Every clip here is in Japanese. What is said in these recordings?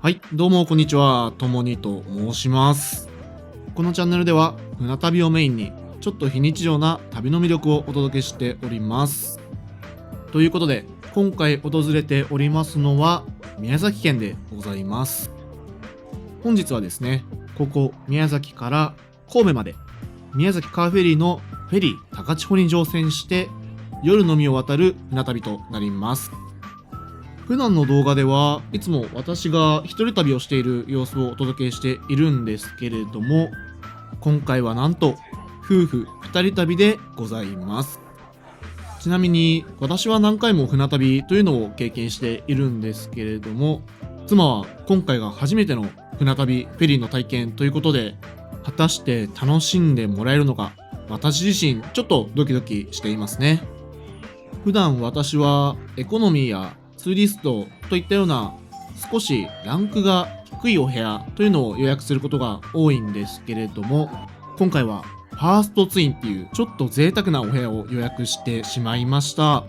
はい、どうもこんにちは。ともにと申します。このチャンネルでは船旅をメインにちょっと非日常な旅の魅力をお届けしております。ということで、今回訪れておりますのは宮崎県でございます。本日はですね、ここ宮崎から神戸まで宮崎カーフェリーのフェリー高千穂に乗船して夜のみを渡る船旅となります。普段の動画ではいつも私が一人旅をしている様子をお届けしているんですけれども、今回はなんと夫婦二人旅でございます。ちなみに私は何回も船旅というのを経験しているんですけれども、妻は今回が初めての船旅フェリーの体験ということで、果たして楽しんでもらえるのか、私自身ちょっとドキドキしていますね。普段私はエコノミーやツーリストといったような少しランクが低いお部屋というのを予約することが多いんですけれども、今回はファーストツインっていうちょっと贅沢なお部屋を予約してしまいました。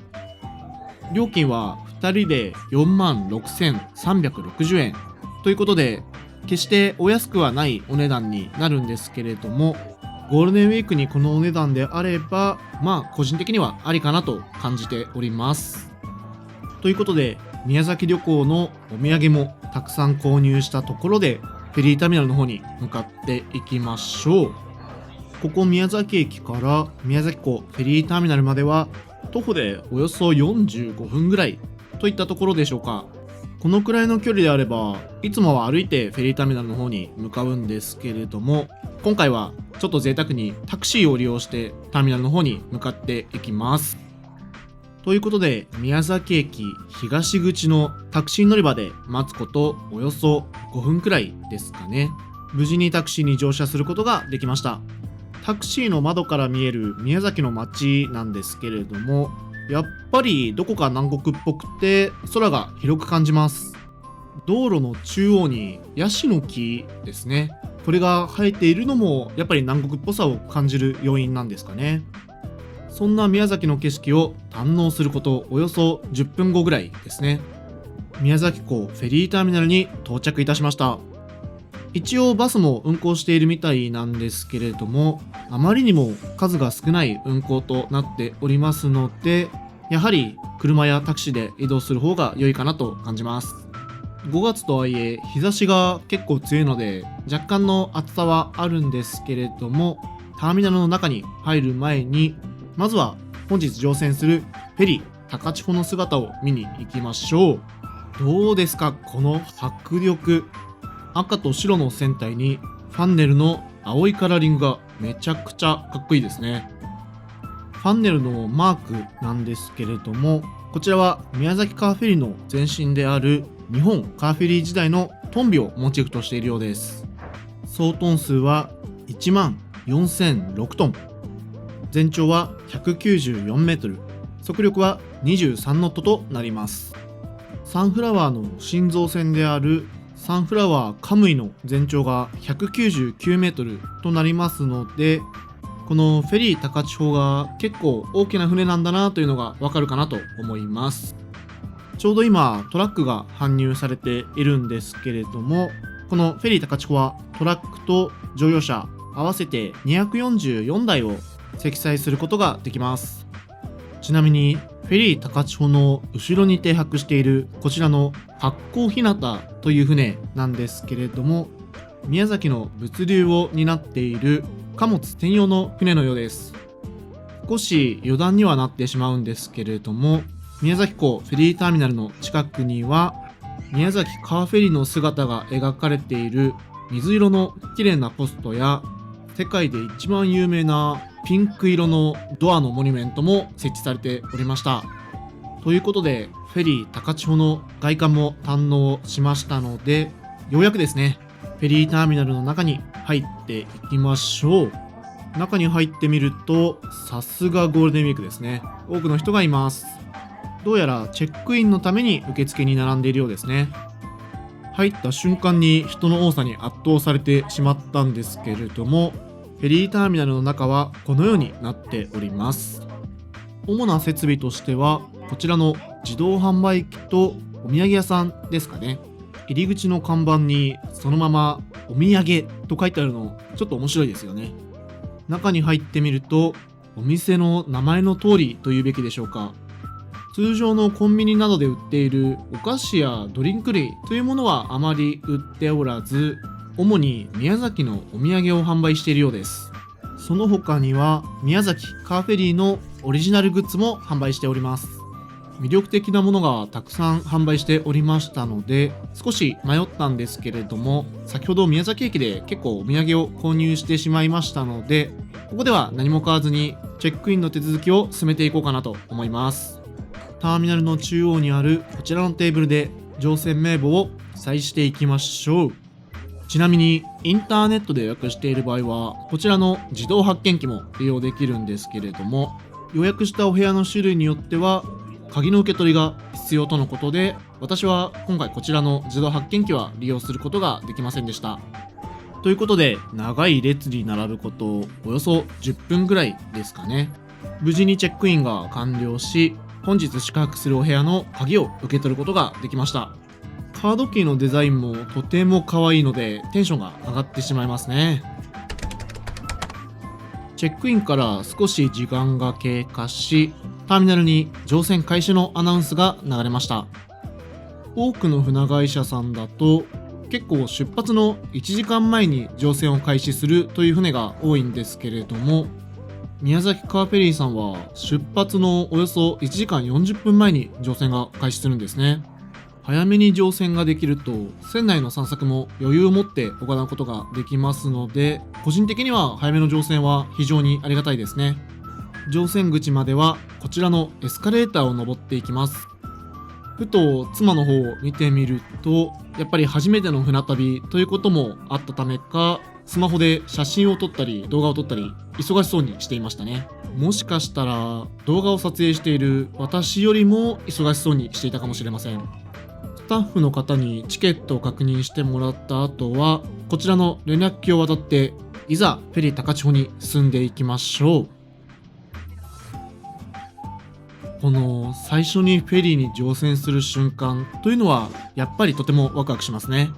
料金は2人で46,360円ということで、決してお安くはないお値段になるんですけれども、ゴールデンウィークにこのお値段であれば個人的にはありかなと感じております。ということで、宮崎旅行のお土産もたくさん購入したところでフェリーターミナルの方に向かっていきましょう。ここ宮崎駅から宮崎港フェリーターミナルまでは徒歩でおよそ45分ぐらいといったところでしょうか。このくらいの距離であればいつもは歩いてフェリーターミナルの方に向かうんですけれども、今回はちょっと贅沢にタクシーを利用してターミナルの方に向かっていきます。ということで、宮崎駅東口のタクシー乗り場で待つことおよそ5分くらいですかね。無事にタクシーに乗車することができました。タクシーの窓から見える宮崎の街なんですけれども、やっぱりどこか南国っぽくて空が広く感じます。道路の中央にヤシの木ですね。これが生えているのもやっぱり南国っぽさを感じる要因なんですかね。そんな宮崎の景色を堪能することおよそ10分後ぐらいですね。宮崎港フェリーターミナルに到着いたしました。一応バスも運行しているみたいなんですけれども、あまりにも数が少ない運行となっておりますので、やはり車やタクシーで移動する方が良いかなと感じます。5月とはいえ日差しが結構強いので若干の暑さはあるんですけれども、ターミナルの中に入る前にまずは本日乗船するフェリー高千穂の姿を見に行きましょう。どうですか、この迫力。赤と白の船体にファンネルの青いカラーリングがめちゃくちゃかっこいいですね。ファンネルのマークなんですけれども、こちらは宮崎カーフェリーの前身である日本カーフェリー時代のトンビをモチーフとしているようです。総トン数は1万4006トン、全長は194メートル、速力は23ノットとなります。サンフラワーの心臓船であるサンフラワーカムイの全長が199メートルとなりますので、このフェリー高千穂が結構大きな船なんだなというのがわかるかなと思います。ちょうど今トラックが搬入されているんですけれども、このフェリー高千穂はトラックと乗用車合わせて244台を積載することができます。ちなみにフェリー高千穂の後ろに停泊しているこちらの八甲ひなたという船なんですけれども、宮崎の物流を担っている貨物専用の船のようです。少し余談にはなってしまうんですけれども、宮崎港フェリーターミナルの近くには宮崎カーフェリーの姿が描かれている水色の綺麗なポストや、世界で一番有名なピンク色のドアのモニュメントも設置されておりました。ということでフェリー高千穂の外観も堪能しましたので、ようやくですねフェリーターミナルの中に入っていきましょう。中に入ってみるとさすがゴールデンウィークですね。多くの人がいます。どうやらチェックインのために受付に並んでいるようですね。入った瞬間に人の多さに圧倒されてしまったんですけれども、フェリーターミナルの中はこのようになっております。主な設備としてはこちらの自動販売機とお土産屋さんですかね。入り口の看板にそのままお土産と書いてあるのちょっと面白いですよね。中に入ってみると、お店の名前の通りというべきでしょうか。通常のコンビニなどで売っているお菓子やドリンク類というものはあまり売っておらず、主に宮崎のお土産を販売しているようです。その他には宮崎カーフェリーのオリジナルグッズも販売しております。魅力的なものがたくさん販売しておりましたので、少し迷ったんですけれども、先ほど宮崎駅で結構お土産を購入してしまいましたので、ここでは何も買わずにチェックインの手続きを進めていこうかなと思います。ターミナルの中央にあるこちらのテーブルで乗船名簿を記載していきましょう。ちなみにインターネットで予約している場合はこちらの自動発見機も利用できるんですけれども、予約したお部屋の種類によっては鍵の受け取りが必要とのことで、私は今回こちらの自動発見機は利用することができませんでした。ということで、長い列に並ぶことおよそ10分ぐらいですかね。無事にチェックインが完了し、本日宿泊するお部屋の鍵を受け取ることができました。カードキーのデザインもとても可愛いのでテンションが上がってしまいますね。チェックインから少し時間が経過し、ターミナルに乗船開始のアナウンスが流れました。多くの船会社さんだと結構出発の1時間前に乗船を開始するという船が多いんですけれども、宮崎カーフェリーさんは出発のおよそ1時間40分前に乗船が開始するんですね。早めに乗船ができると船内の散策も余裕を持って行うことができますので、個人的には早めの乗船は非常にありがたいですね。乗船口まではこちらのエスカレーターを登っていきます。ふと妻の方を見てみると、やっぱり初めての船旅ということもあったためか、スマホで写真を撮ったり動画を撮ったり忙しそうにしていましたね。もしかしたら動画を撮影している私よりも忙しそうにしていたかもしれません。スタッフの方にチケットを確認してもらった後は、こちらの連絡機を渡っていざフェリー高千穂に進んでいきましょう。この最初にフェリーに乗船する瞬間というのはやっぱりとてもワクワクしますね。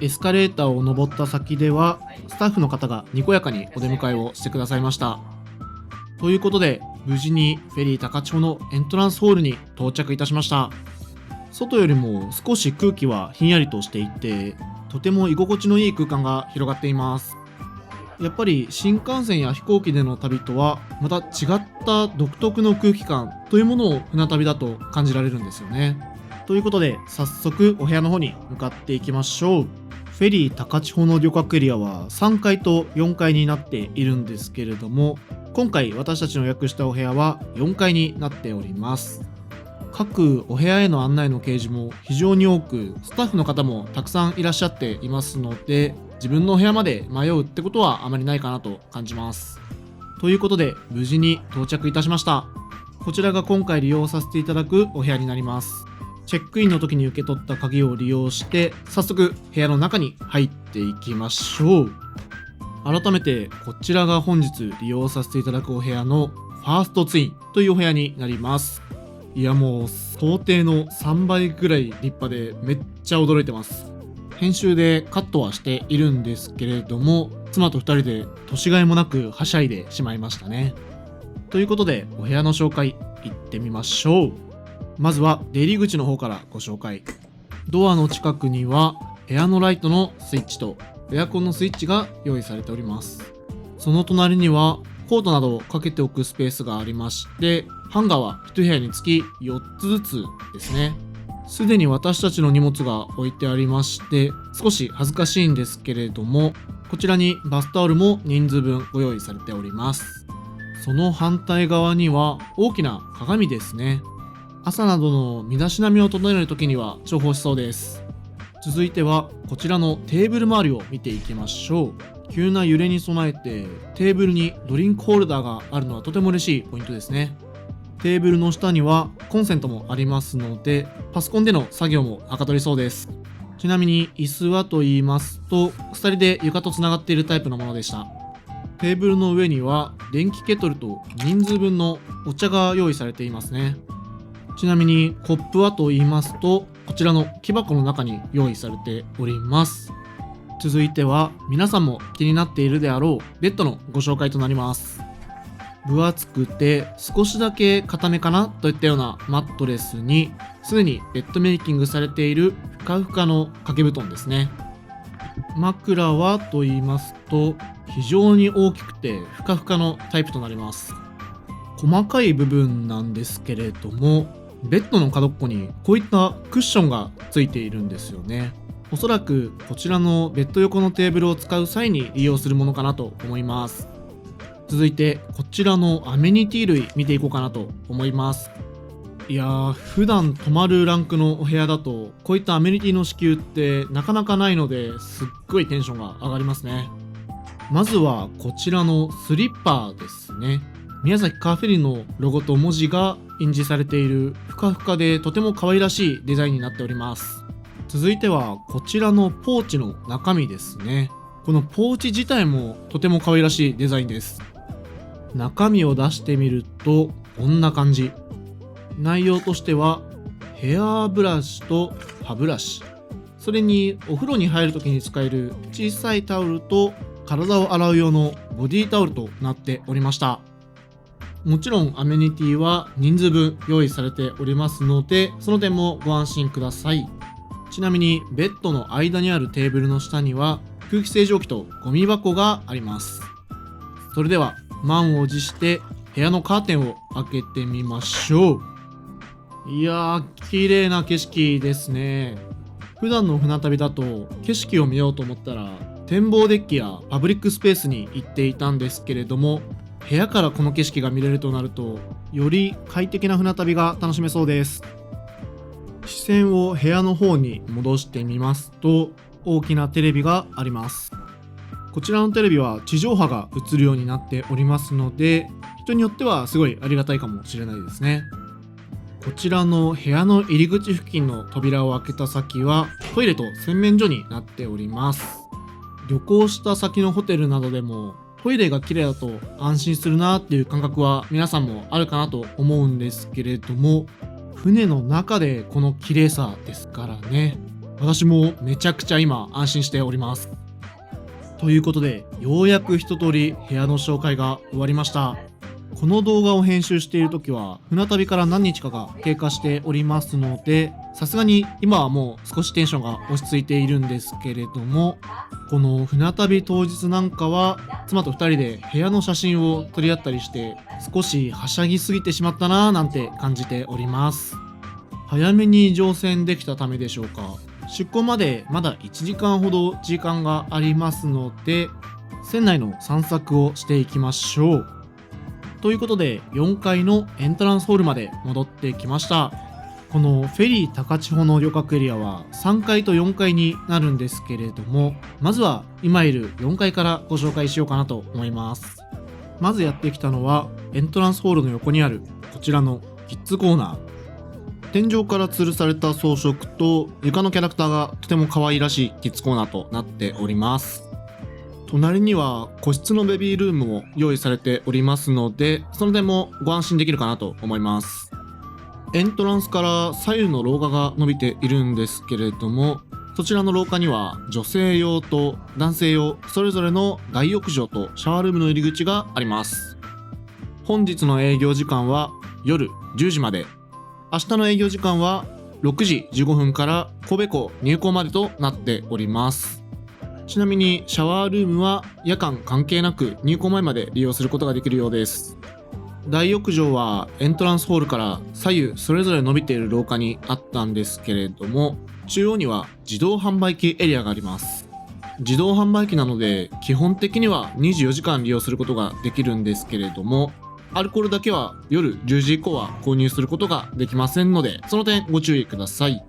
エスカレーターを登った先ではスタッフの方がにこやかにお出迎えをしてくださいました。ということで無事にフェリー高千穂のエントランスホールに到着いたしました。外よりも少し空気はひんやりとしていて、とても居心地のいい空間が広がっています。やっぱり新幹線や飛行機での旅とはまた違った独特の空気感というものを船旅だと感じられるんですよね。ということで早速お部屋の方に向かっていきましょう。フェリー高千穂の旅客エリアは3階と4階になっているんですけれども、今回私たちの予約したお部屋は4階になっております。各お部屋への案内の掲示も非常に多く、スタッフの方もたくさんいらっしゃっていますので、自分のお部屋まで迷うってことはあまりないかなと感じます。ということで無事に到着いたしました。こちらが今回利用させていただくお部屋になります。チェックインの時に受け取った鍵を利用して早速部屋の中に入っていきましょう。改めてこちらが本日利用させていただくお部屋のファーストツインというお部屋になります。いやもう想定の3倍ぐらい立派でめっちゃ驚いてます。編集でカットはしているんですけれども、妻と2人で年がいもなくはしゃいでしまいましたね。ということでお部屋の紹介いってみましょう。まずは出入り口の方からご紹介。ドアの近くには部屋のライトのスイッチとエアコンのスイッチが用意されております。その隣にはコートなどをかけておくスペースがありまして、ハンガーは1部屋につき4つずつですね。すでに私たちの荷物が置いてありまして、少し恥ずかしいんですけれども、こちらにバスタオルも人数分ご用意されております。その反対側には大きな鏡ですね。朝などの身だしなみを整える時には重宝しそうです。続いてはこちらのテーブル周りを見ていきましょう。急な揺れに備えてテーブルにドリンクホルダーがあるのはとても嬉しいポイントですね。テーブルの下にはコンセントもありますので、パソコンでの作業もはかどりそうです。ちなみに椅子はと言いますと、鎖で床とつながっているタイプのものでした。テーブルの上には電気ケトルと人数分のお茶が用意されていますね。ちなみにコップはと言いますと、こちらの木箱の中に用意されております。続いては皆さんも気になっているであろうベッドのご紹介となります。分厚くて少しだけ硬めかなといったようなマットレスに、すでにベッドメイキングされているふかふかの掛け布団ですね。枕はと言いますと、非常に大きくてふかふかのタイプとなります。細かい部分なんですけれども、ベッドの角っこにこういったクッションがついているんですよね。おそらくこちらのベッド横のテーブルを使う際に利用するものかなと思います。続いてこちらのアメニティ類見ていこうかなと思います。いやー、普段泊まるランクのお部屋だとこういったアメニティの支給ってなかなかないので、すっごいテンションが上がりますね。まずはこちらのスリッパですね。宮崎カーフェリーのロゴと文字が印字されているふかふかでとても可愛らしいデザインになっております。続いてはこちらのポーチの中身ですね。このポーチ自体もとても可愛らしいデザインです。中身を出してみるとこんな感じ。内容としてはヘアブラシと歯ブラシ、それにお風呂に入るときに使える小さいタオルと体を洗う用のボディタオルとなっておりました。もちろんアメニティは人数分用意されておりますので、その点もご安心ください。ちなみにベッドの間にあるテーブルの下には空気清浄機とゴミ箱があります。それでは満を持して部屋のカーテンを開けてみましょう。いやー、綺麗な景色ですね。普段の船旅だと景色を見ようと思ったら展望デッキやパブリックスペースに行っていたんですけれども、部屋からこの景色が見れるとなるとより快適な船旅が楽しめそうです。視線を部屋の方に戻してみますと、大きなテレビがあります。こちらのテレビは地上波が映るようになっておりますので、人によってはすごいありがたいかもしれないですね。こちらの部屋の入り口付近の扉を開けた先はトイレと洗面所になっております。旅行した先のホテルなどでもトイレが綺麗だと安心するなっていう感覚は皆さんもあるかなと思うんですけれども、船の中でこの綺麗さですからね。私もめちゃくちゃ今安心しております。ということで、ようやく一通り部屋の紹介が終わりました。この動画を編集している時は船旅から何日かが経過しておりますので、さすがに今はもう少しテンションが落ち着いているんですけれども、この船旅当日なんかは妻と2人で部屋の写真を撮り合ったりして、少しはしゃぎすぎてしまったなぁなんて感じております。早めに乗船できたためでしょうか、出港までまだ1時間ほど時間がありますので、船内の散策をしていきましょう。ということで4階のエントランスホールまで戻ってきました。このフェリー高千穂の旅客エリアは3階と4階になるんですけれども、まずは今いる4階からご紹介しようかなと思います。まずやってきたのはエントランスホールの横にあるこちらのキッズコーナー。天井から吊るされた装飾と床のキャラクターがとても可愛らしいキッズコーナーとなっております。隣には個室のベビールームも用意されておりますので、その点もご安心できるかなと思います。エントランスから左右の廊下が伸びているんですけれども、そちらの廊下には女性用と男性用それぞれの大浴場とシャワールームの入り口があります。本日の営業時間は夜10時まで、明日の営業時間は6時15分から神戸港入港までとなっております。ちなみにシャワールームは夜間関係なく入港前まで利用することができるようです。大浴場はエントランスホールから左右それぞれ伸びている廊下にあったんですけれども、中央には自動販売機エリアがあります。自動販売機なので基本的には24時間利用することができるんですけれども、アルコールだけは夜10時以降は購入することができませんので、その点ご注意ください。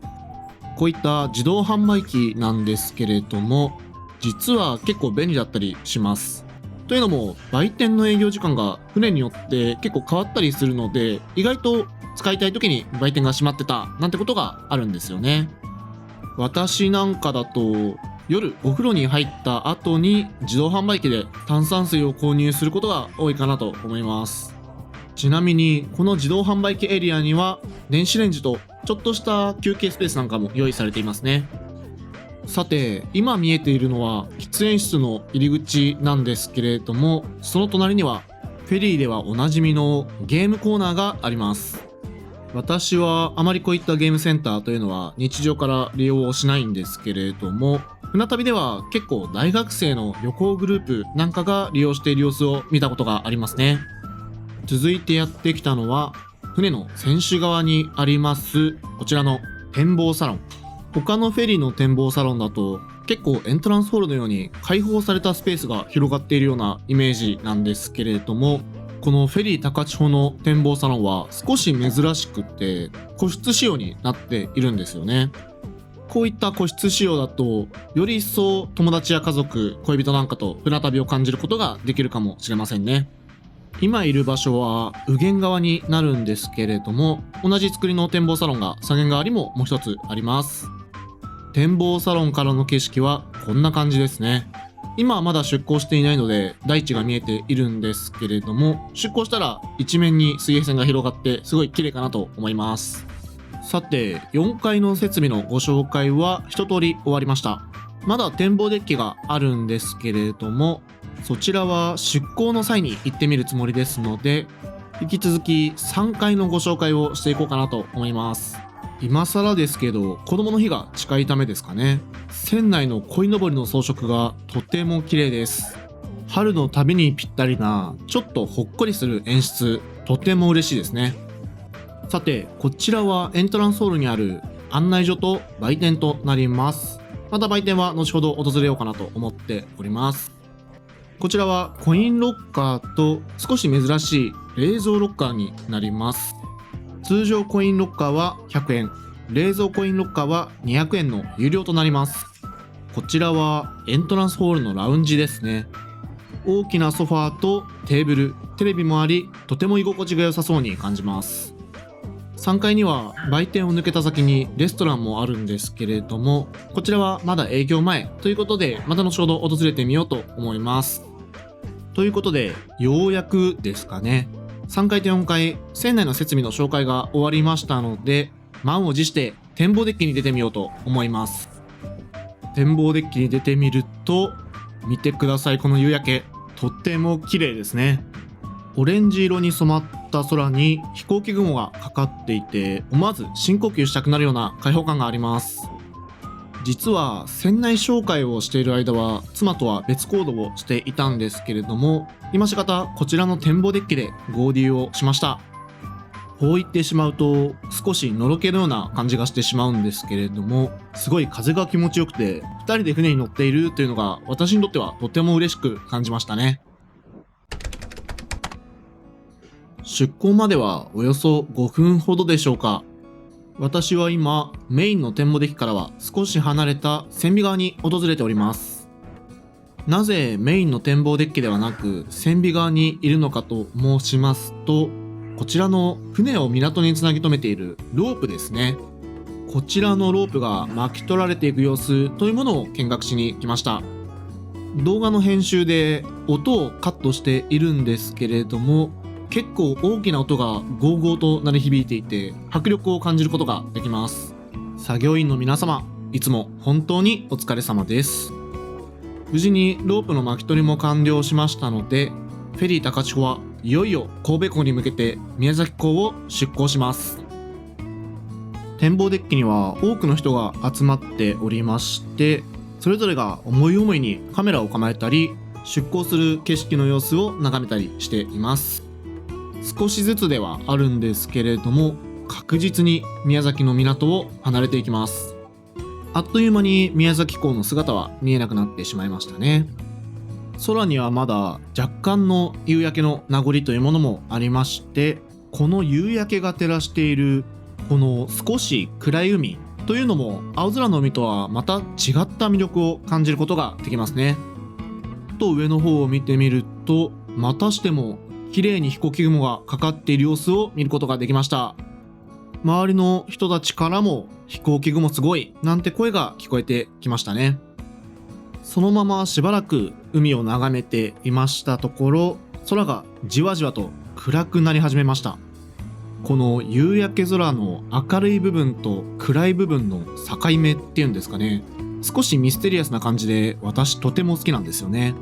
こういった自動販売機なんですけれども、実は結構便利だったりします。というのも売店の営業時間が船によって結構変わったりするので、意外と使いたい時に売店が閉まってたなんてことがあるんですよね。私なんかだと夜お風呂に入った後に自動販売機で炭酸水を購入することが多いかなと思います。ちなみにこの自動販売機エリアには電子レンジとちょっとした休憩スペースなんかも用意されていますね。さて、今見えているのは喫煙室の入り口なんですけれども、その隣にはフェリーではおなじみのゲームコーナーがあります。私はあまりこういったゲームセンターというのは日常から利用をしないんですけれども、船旅では結構大学生の旅行グループなんかが利用している様子を見たことがありますね。続いてやってきたのは船の船首側にありますこちらの展望サロン。他のフェリーの展望サロンだと結構エントランスホールのように開放されたスペースが広がっているようなイメージなんですけれども、このフェリー高千穂の展望サロンは少し珍しくって個室仕様になっているんですよね。こういった個室仕様だとより一層友達や家族、恋人なんかと船旅を感じることができるかもしれませんね。今いる場所は右舷側になるんですけれども、同じ作りの展望サロンが左舷側にももう一つあります。展望サロンからの景色はこんな感じですね。今はまだ出港していないので大地が見えているんですけれども、出港したら一面に水平線が広がってすごい綺麗かなと思います。さて、4階の設備のご紹介は一通り終わりました。まだ展望デッキがあるんですけれども、そちらは出港の際に行ってみるつもりですので、引き続き3階のご紹介をしていこうかなと思います。今更ですけど、子供の日が近いためですかね。船内の鯉のぼりの装飾がとても綺麗です。春の旅にぴったりな、ちょっとほっこりする演出、とても嬉しいですね。さて、こちらはエントランスホールにある案内所と売店となります。また売店は後ほど訪れようかなと思っております。こちらはコインロッカーと少し珍しい冷蔵ロッカーになります。通常コインロッカーは100円、冷蔵コインロッカーは200円の有料となります。こちらはエントランスホールのラウンジですね。大きなソファーとテーブル、テレビもあり、とても居心地が良さそうに感じます。3階には売店を抜けた先にレストランもあるんですけれども、こちらはまだ営業前ということで、また後ほど訪れてみようと思います。ということで、ようやくですかね、3階と4階、船内の設備の紹介が終わりましたので、満を持して展望デッキに出てみようと思います。展望デッキに出てみると、見てください、この夕焼け、とっても綺麗ですね。オレンジ色に染まった空に飛行機雲がかかっていて、思わず深呼吸したくなるような開放感があります。実は船内紹介をしている間は妻とは別行動をしていたんですけれども、今しがたこちらの展望デッキで合流をしました。こう言ってしまうと少しのろけのような感じがしてしまうんですけれども、すごい風が気持ちよくて2人で船に乗っているというのが私にとってはとても嬉しく感じましたね。出港まではおよそ5分ほどでしょうか。私は今メインの展望デッキからは少し離れた船尾側に訪れております。なぜメインの展望デッキではなく船尾側にいるのかと申しますと、こちらの船を港につなぎ止めているロープですね。こちらのロープが巻き取られていく様子というものを見学しに来ました。動画の編集で音をカットしているんですけれども、結構大きな音がゴーゴーと鳴り響いていて迫力を感じることができます。作業員の皆様、いつも本当にお疲れ様です。無事にロープの巻き取りも完了しましたので、フェリー高千穂はいよいよ神戸港に向けて宮崎港を出港します。展望デッキには多くの人が集まっておりまして、それぞれが思い思いにカメラを構えたり、出港する景色の様子を眺めたりしています。少しずつではあるんですけれども、確実に宮崎の港を離れていきます。あっという間に宮崎港の姿は見えなくなってしまいましたね。空にはまだ若干の夕焼けの名残というものもありまして、この夕焼けが照らしているこの少し暗い海というのも青空の海とはまた違った魅力を感じることができますね。と上の方を見てみると、またしても綺麗に飛行機雲がかかっている様子を見ることができました。周りの人たちからも飛行機雲すごいなんて声が聞こえてきましたね。そのまましばらく海を眺めていましたところ、空がじわじわと暗くなり始めました。この夕焼け空の明るい部分と暗い部分の境目っていうんですかね、少しミステリアスな感じで私とても好きなんですよね。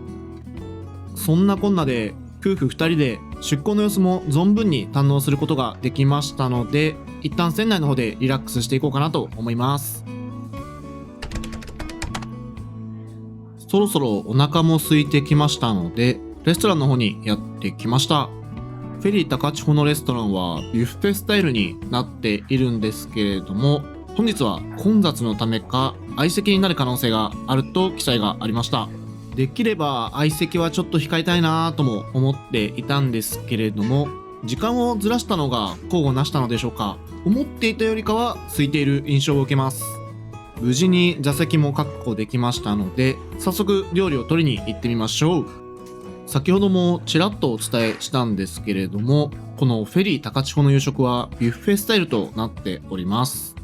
そんなこんなで夫婦2人で出航の様子も存分に堪能することができましたので、一旦船内の方でリラックスしていこうかなと思います。そろそろお腹も空いてきましたので、レストランの方にやってきました。フェリー高千穂のレストランはビュッフェスタイルになっているんですけれども、本日は混雑のためか相席になる可能性があると記載がありました。できれば相席はちょっと控えたいなとも思っていたんですけれども、時間をずらしたのが功を成したのでしょうか。思っていたよりかは空いている印象を受けます。無事に座席も確保できましたので、早速料理を取りに行ってみましょう。先ほどもちらっとお伝えしたんですけれども、このフェリー高千穂の夕食はビュッフェスタイルとなっております。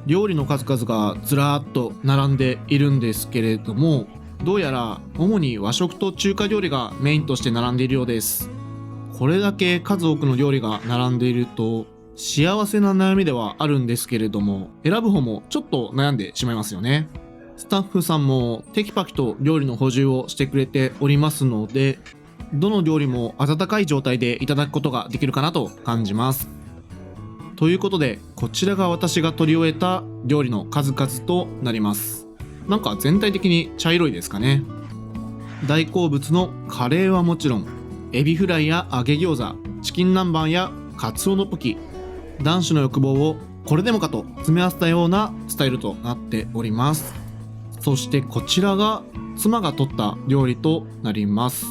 料理の数々がずらーっと並んでいるんですけれども、どうやら主に和食と中華料理がメインとして並んでいるようです。これだけ数多くの料理が並んでいると幸せな悩みではあるんですけれども、選ぶ方もちょっと悩んでしまいますよね。スタッフさんもテキパキと料理の補充をしてくれておりますので、どの料理も温かい状態でいただくことができるかなと感じます。ということで、こちらが私が取り終えた料理の数々となります。なんか全体的に茶色いですかね。大好物のカレーはもちろん、エビフライや揚げ餃子、チキン南蛮やカツオのポキ、男子の欲望をこれでもかと詰め合わせたようなスタイルとなっております。そしてこちらが妻が取った料理となります。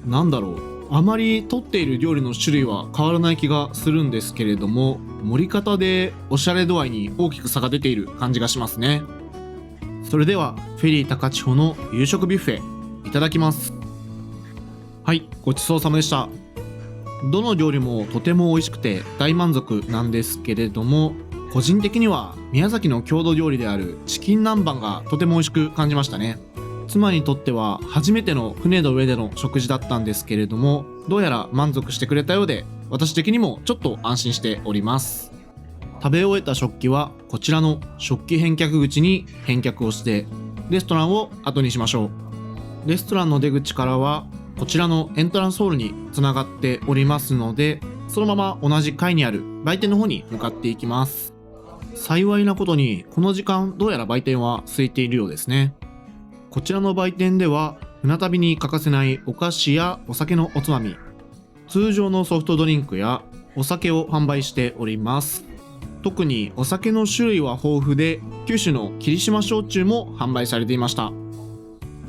なんだろう、あまり取っている料理の種類は変わらない気がするんですけれども、盛り方でおしゃれ度合いに大きく差が出ている感じがしますね。それではフェリー高千穂の夕食ビュッフェいただきます。はい、ごちそうさまでした。どの料理もとても美味しくて大満足なんですけれども、個人的には宮崎の郷土料理であるチキン南蛮がとても美味しく感じましたね。妻にとっては初めての船の上での食事だったんですけれども、どうやら満足してくれたようで、私的にもちょっと安心しております。食べ終えた食器はこちらの食器返却口に返却をしてレストランを後にしましょう。レストランの出口からはこちらのエントランスホールにつながっておりますので、そのまま同じ階にある売店の方に向かっていきます。幸いなことにこの時間どうやら売店は空いているようですね。こちらの売店では船旅に欠かせないお菓子やお酒のおつまみ、通常のソフトドリンクやお酒を販売しております。特にお酒の種類は豊富で、九州の霧島焼酎も販売されていました。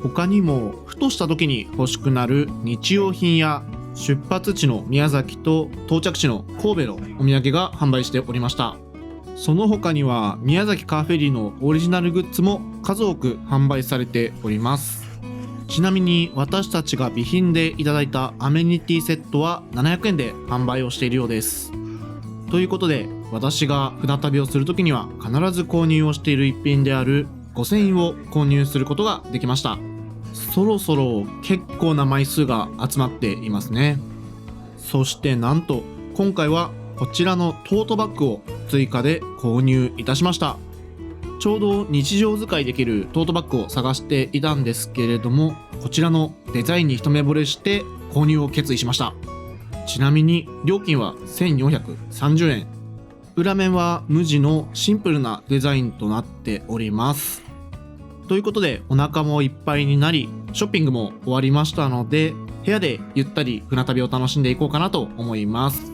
他にもふとした時に欲しくなる日用品や出発地の宮崎と到着地の神戸のお土産が販売しておりました。その他には宮崎カーフェリーのオリジナルグッズも数多く販売されております。ちなみに私たちが備品でいただいたアメニティセットは700円で販売をしているようです。ということで、私が船旅をするときには必ず購入をしている一品である5000円を購入することができました。そろそろ結構な枚数が集まっていますね。そしてなんと今回はこちらのトートバッグを追加で購入いたしました。ちょうど日常使いできるトートバッグを探していたんですけれども、こちらのデザインに一目惚れして購入を決意しました。ちなみに料金は1430円。裏面は無地のシンプルなデザインとなっております。ということでお腹もいっぱいになり、ショッピングも終わりましたので、部屋でゆったり船旅を楽しんでいこうかなと思います。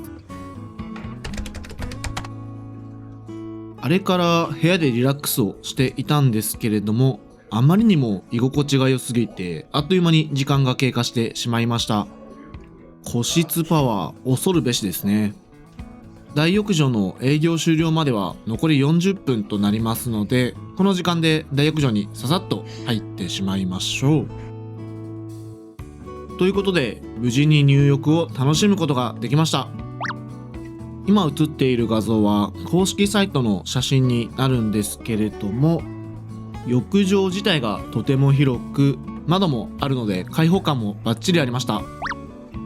あれから部屋でリラックスをしていたんですけれども、あまりにも居心地が良すぎてあっという間に時間が経過してしまいました。個室パワー恐るべしですね。大浴場の営業終了までは残り40分となりますので、この時間で大浴場にささっと入ってしまいましょう。ということで無事に入浴を楽しむことができました。今映っている画像は公式サイトの写真になるんですけれども、浴場自体がとても広く、窓もあるので開放感もバッチリありました。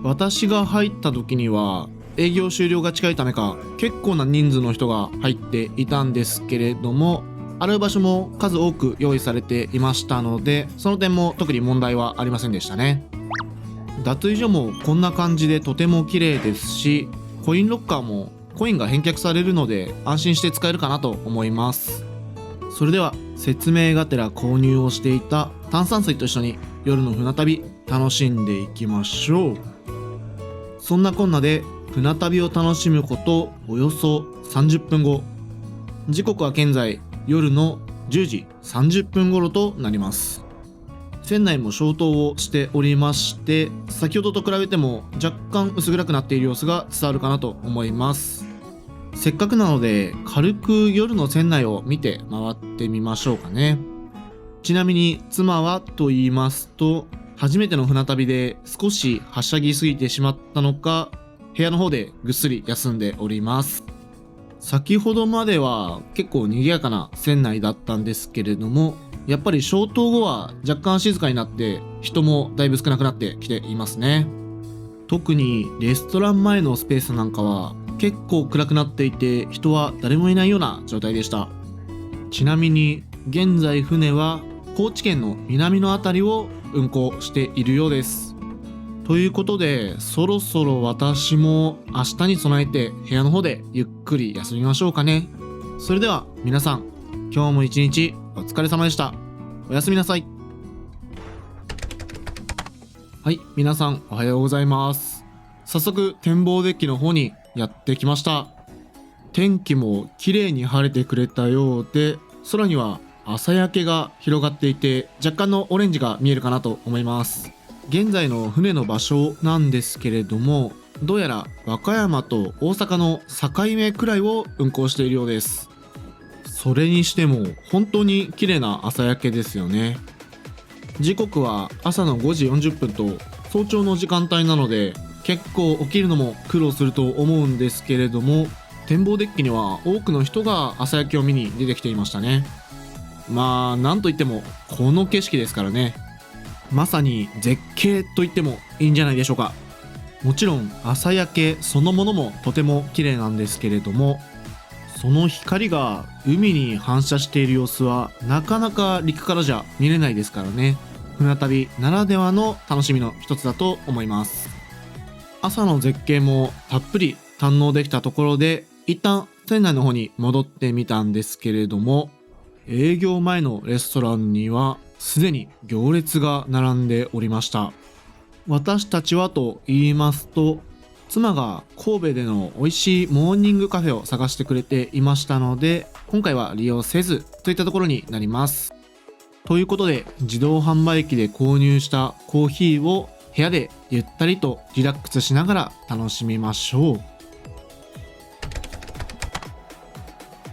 私が入った時には営業終了が近いためか結構な人数の人が入っていたんですけれども、洗う場所も数多く用意されていましたので、その点も特に問題はありませんでしたね。脱衣所もこんな感じでとても綺麗ですし、コインロッカーもコインが返却されるので安心して使えるかなと思います。それでは説明がてら購入をしていた炭酸水と一緒に夜の船旅楽しんでいきましょう。そんなこんなで船旅を楽しむことおよそ30分後、時刻は現在夜の10時30分頃となります。船内も消灯をしておりまして、先ほどと比べても若干薄暗くなっている様子が伝わるかなと思います。せっかくなので軽く夜の船内を見て回ってみましょうかね。ちなみに妻はと言いますと、初めての船旅で少しはしゃぎすぎてしまったのか、部屋の方でぐっすり休んでおります。先ほどまでは結構賑やかな船内だったんですけれども、やっぱり消灯後は若干静かになって人もだいぶ少なくなってきていますね。特にレストラン前のスペースなんかは結構暗くなっていて人は誰もいないような状態でした。ちなみに現在船は高知県の南の辺りを運航しているようです。ということでそろそろ私も明日に備えて部屋の方でゆっくり休みましょうかね。それでは皆さん、今日も一日お疲れ様でした。おやすみなさい。はい、皆さんおはようございます。早速展望デッキの方にやってきました。天気も綺麗に晴れてくれたようで、空には朝焼けが広がっていて若干のオレンジが見えるかなと思います。現在の船の場所なんですけれども、どうやら和歌山と大阪の境目くらいを運航しているようです。それにしても本当に綺麗な朝焼けですよね。時刻は朝の5時40分と早朝の時間帯なので、結構起きるのも苦労すると思うんですけれども、展望デッキには多くの人が朝焼けを見に出てきていましたね。まあなんといってもこの景色ですからね。まさに絶景と言ってもいいんじゃないでしょうか。もちろん朝焼けそのものもとても綺麗なんですけれども、その光が海に反射している様子はなかなか陸からじゃ見れないですからね。船旅ならではの楽しみの一つだと思います。朝の絶景もたっぷり堪能できたところで、一旦船内の方に戻ってみたんですけれども、営業前のレストランにはすでに行列が並んでおりました。私たちはと言いますと、妻が神戸での美味しいモーニングカフェを探してくれていましたので、今回は利用せずといったところになります。ということで自動販売機で購入したコーヒーを部屋でゆったりとリラックスしながら楽しみましょう。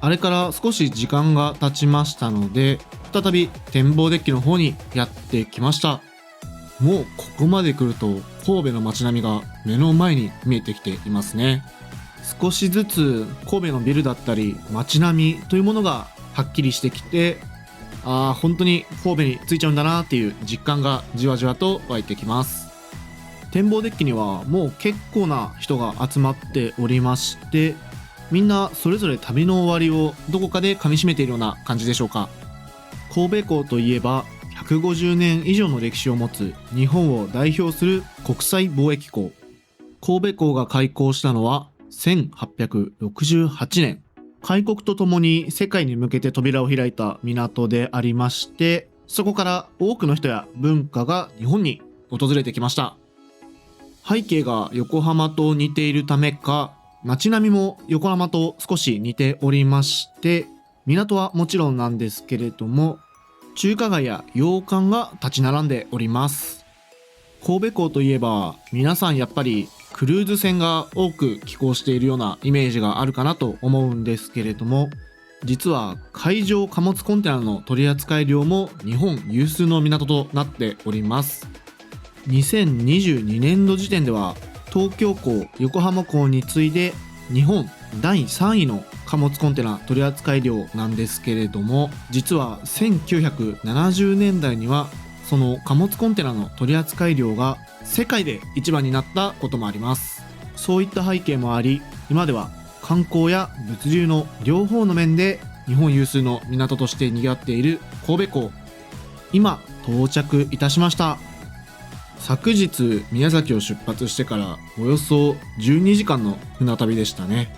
あれから少し時間が経ちましたので、再び展望デッキの方にやってきました。もうここまで来ると神戸の街並みが目の前に見えてきていますね。少しずつ神戸のビルだったり街並みというものがはっきりしてきて、本当に神戸に着いちゃうんだなっていう実感がじわじわと湧いてきます。展望デッキにはもう結構な人が集まっておりまして、みんなそれぞれ旅の終わりをどこかでかみしめているような感じでしょうか。神戸港といえば150年以上の歴史を持つ日本を代表する国際貿易港。神戸港が開港したのは1868年。開国とともに世界に向けて扉を開いた港でありまして、そこから多くの人や文化が日本に訪れてきました。背景が横浜と似ているためか、街並みも横浜と少し似ておりまして、港はもちろんなんですけれども、中華街や洋館が立ち並んでおります。神戸港といえば皆さんやっぱりクルーズ船が多く寄港しているようなイメージがあるかなと思うんですけれども、実は海上貨物コンテナの取扱量も日本有数の港となっております。2022年度時点では東京港、横浜港に次いで日本第3位の貨物コンテナ取扱量なんですけれども、実は1970年代にはその貨物コンテナの取扱量が世界で一番になったこともあります。そういった背景もあり、今では観光や物流の両方の面で日本有数の港として賑わっている神戸港、今到着いたしました。昨日宮崎を出発してからおよそ12時間の船旅でしたね。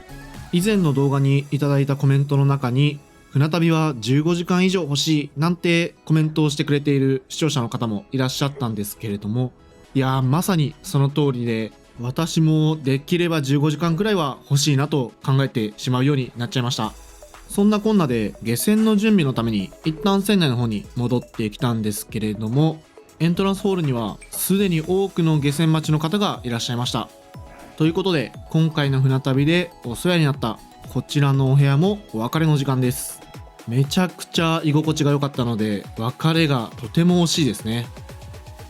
以前の動画にいただいたコメントの中に、船旅は15時間以上欲しいなんてコメントをしてくれている視聴者の方もいらっしゃったんですけれども、いやーまさにその通りで、私もできれば15時間くらいは欲しいなと考えてしまうようになっちゃいました。そんなこんなで下船の準備のために一旦船内の方に戻ってきたんですけれども、エントランスホールにはすでに多くの下船待ちの方がいらっしゃいました。ということで今回の船旅でお世話になったこちらのお部屋もお別れの時間です。めちゃくちゃ居心地が良かったので別れがとても惜しいですね。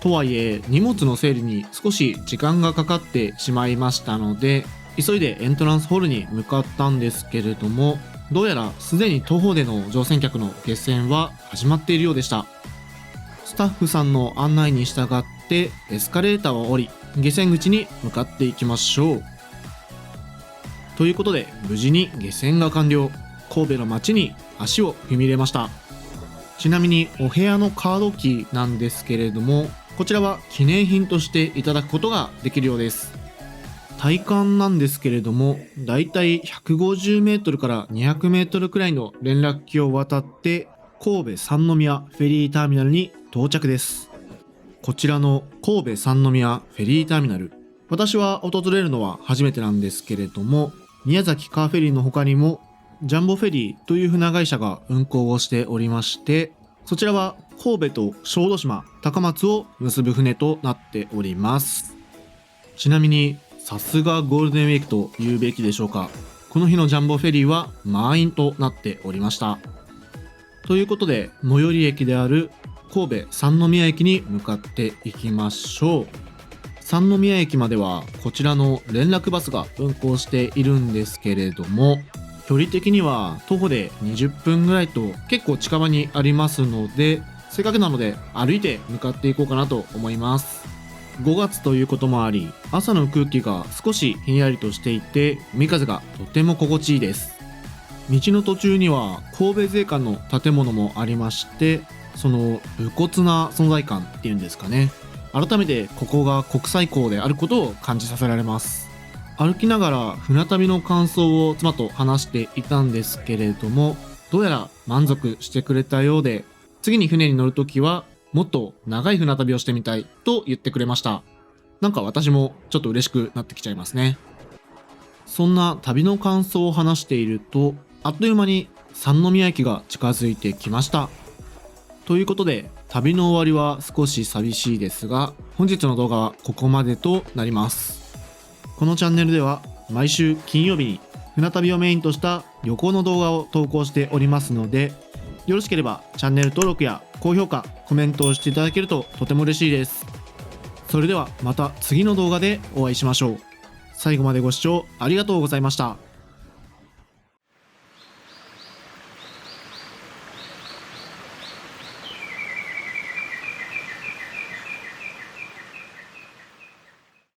とはいえ荷物の整理に少し時間がかかってしまいましたので、急いでエントランスホールに向かったんですけれども、どうやらすでに徒歩での乗船客の下船は始まっているようでした。スタッフさんの案内に従ってエスカレーターを降り、下船口に向かっていきましょう。ということで無事に下船が完了。神戸の街に足を踏み入れました。ちなみにお部屋のカードキーなんですけれども、こちらは記念品としていただくことができるようです。体感なんですけれども、だいたい150メートルから200メートルくらいの連絡橋を渡って神戸三宮フェリーターミナルに到着です。こちらの神戸三宮フェリーターミナル、私は訪れるのは初めてなんですけれども、宮崎カーフェリーの他にもジャンボフェリーという船会社が運航をしておりまして、そちらは神戸と小豆島、高松を結ぶ船となっております。ちなみにさすがゴールデンウィークと言うべきでしょうか。この日のジャンボフェリーは満員となっておりました。ということで最寄り駅である神戸三宮駅に向かっていきましょう。三宮駅まではこちらの連絡バスが運行しているんですけれども、距離的には徒歩で20分ぐらいと結構近場にありますので、せっかくなので歩いて向かっていこうかなと思います。5月ということもあり、朝の空気が少しひんやりとしていて、海風がとても心地いいです。道の途中には神戸税関の建物もありまして、その武骨な存在感っていうんですかね、改めてここが国際港であることを感じさせられます。歩きながら船旅の感想を妻と話していたんですけれども、どうやら満足してくれたようで、次に船に乗るときはもっと長い船旅をしてみたいと言ってくれました。なんか私もちょっと嬉しくなってきちゃいますね。そんな旅の感想を話していると、あっという間に三宮駅が近づいてきました。ということで旅の終わりは少し寂しいですが、本日の動画はここまでとなります。このチャンネルでは毎週金曜日に船旅をメインとした旅行の動画を投稿しておりますので、よろしければチャンネル登録や高評価、コメントをしていただけるととても嬉しいです。それではまた次の動画でお会いしましょう。最後までご視聴ありがとうございました。